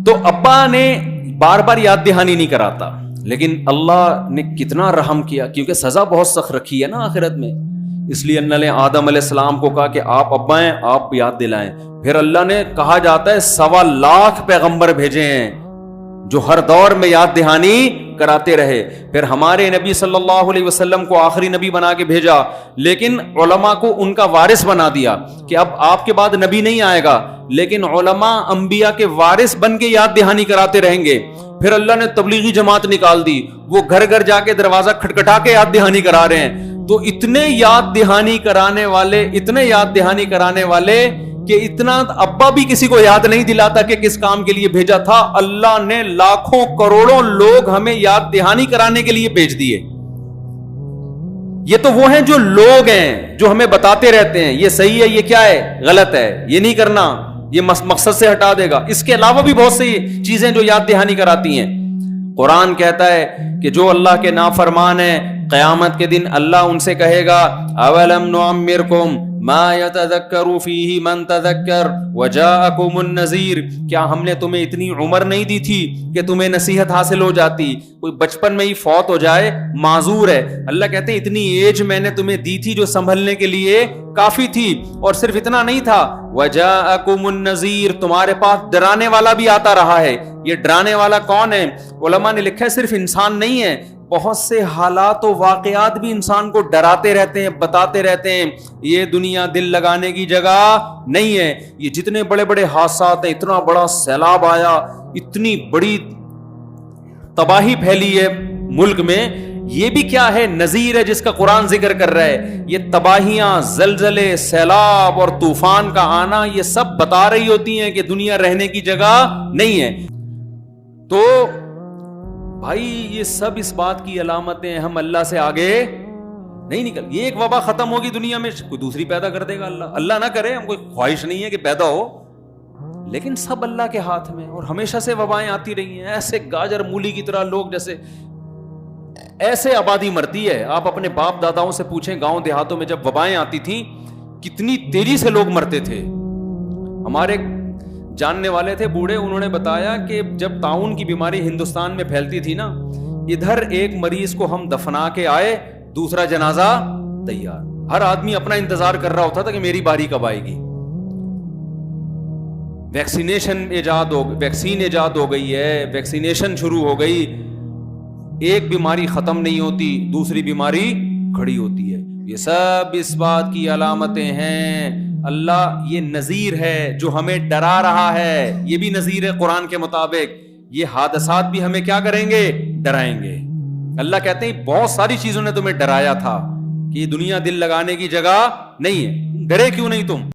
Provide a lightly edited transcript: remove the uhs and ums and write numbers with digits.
تو ابا نے بار بار یاد دہانی نہیں کراتا، لیکن اللہ نے کتنا رحم کیا، کیونکہ سزا بہت سخت رکھی ہے نا آخرت میں، اس لیے اللہ نے آدم علیہ السلام کو کہا کہ آپ ابا ہیں، آپ یاد دلائیں۔ پھر اللہ نے کہا جاتا ہے 1.25 لاکھ پیغمبر بھیجے ہیں جو ہر دور میں یاد دہانی کراتے رہے۔ پھر ہمارے نبی صلی اللہ علیہ وسلم کو آخری نبی بنا کے بھیجا، لیکن علماء کو ان کا وارث بنا دیا کہ اب آپ کے بعد نبی نہیں آئے گا، لیکن علماء انبیاء کے وارث بن کے یاد دہانی کراتے رہیں گے۔ پھر اللہ نے تبلیغی جماعت نکال دی، وہ گھر گھر جا کے دروازہ کھٹکھٹا کے یاد دہانی کرا رہے ہیں۔ تو اتنے یاد دہانی کرانے والے کہ اتنا ابا بھی کسی کو یاد نہیں دلاتا کہ کس کام کے لیے بھیجا تھا، اللہ نے لاکھوں کروڑوں لوگ ہمیں یاد دہانی کرانے کے لیے بھیج دیے۔ یہ تو وہ ہیں جو لوگ ہیں جو ہمیں بتاتے رہتے ہیں یہ صحیح ہے، یہ کیا ہے، غلط ہے، یہ نہیں کرنا، یہ مقصد سے ہٹا دے گا۔ اس کے علاوہ بھی بہت سی چیزیں جو یاد دہانی کراتی ہیں۔ قرآن کہتا ہے کہ جو اللہ کے نافرمان ہیں، قیامت کے دن اللہ ان سے کہے گا اولم نعمرکم ما یتذکر فیہ من تذکر وجاءکم النذیر، کیا ہم نے تمہیں اتنی عمر نہیں دی تھی کہ تمہیں نصیحت حاصل ہو جاتی؟ کوئی بچپن میں ہی فوت ہو جائے معذور ہے، اللہ کہتے ہیں اتنی ایج میں نے تمہیں دی تھی جو سنبھلنے کے لیے کافی تھی، اور صرف اتنا نہیں تھا وجاءکم النذیر، تمہارے پاس ڈرانے والا بھی آتا رہا ہے۔ یہ ڈرانے والا کون ہے؟ علماء نے لکھا ہے صرف انسان نہیں ہے، بہت سے حالات و واقعات بھی انسان کو ڈراتے رہتے ہیں، بتاتے رہتے ہیں یہ دنیا دل لگانے کی جگہ نہیں ہے۔ یہ جتنے بڑے بڑے حادثات ہیں، اتنا بڑا سیلاب آیا، اتنی بڑی تباہی پھیلی ہے ملک میں، یہ بھی کیا ہے؟ نذیر ہے جس کا قرآن ذکر کر رہا ہے۔ یہ تباہیاں، زلزلے، سیلاب اور طوفان کا آنا، یہ سب بتا رہی ہوتی ہیں کہ دنیا رہنے کی جگہ نہیں ہے۔ تو بھائی یہ سب اس بات کی علامتیں، ہم اللہ سے آگے نہیں نکل۔ یہ ایک وبا ختم ہوگی دنیا میں، کوئی دوسری پیدا کر دے گا اللہ نہ کرے، ہم کوئی خواہش نہیں ہے کہ پیدا ہو، لیکن سب اللہ کے ہاتھ میں۔ اور ہمیشہ سے وبائیں آتی رہی ہیں، ایسے گاجر مولی کی طرح لوگ جیسے ایسے آبادی مرتی ہے۔ آپ اپنے باپ داداؤں سے پوچھیں گاؤں دیہاتوں میں جب وبائیں آتی تھیں کتنی تیزی سے لوگ مرتے تھے۔ ہمارے جاننے والے تھے بوڑھے، انہوں نے بتایا کہ جب طاعون کی بیماری ہندوستان میں پھیلتی تھی نا، ادھر ایک مریض کو ہم دفنا کے آئے، دوسرا جنازہ تیار، ہر آدمی اپنا انتظار کر رہا ہوتا تھا کہ میری باری کب آئے گی۔ ویکسین ایجاد ہو گئی ہے، ویکسینیشن شروع ہو گئی، ایک بیماری ختم نہیں ہوتی، دوسری بیماری کھڑی ہوتی ہے۔ یہ سب اس بات کی علامتیں ہیں۔ اللہ یہ نذیر ہے جو ہمیں ڈرا رہا ہے، یہ بھی نذیر ہے قرآن کے مطابق۔ یہ حادثات بھی ہمیں کیا کریں گے؟ ڈرائیں گے۔ اللہ کہتے ہیں بہت ساری چیزوں نے تمہیں ڈرایا تھا کہ یہ دنیا دل لگانے کی جگہ نہیں ہے، ڈرے کیوں نہیں تم؟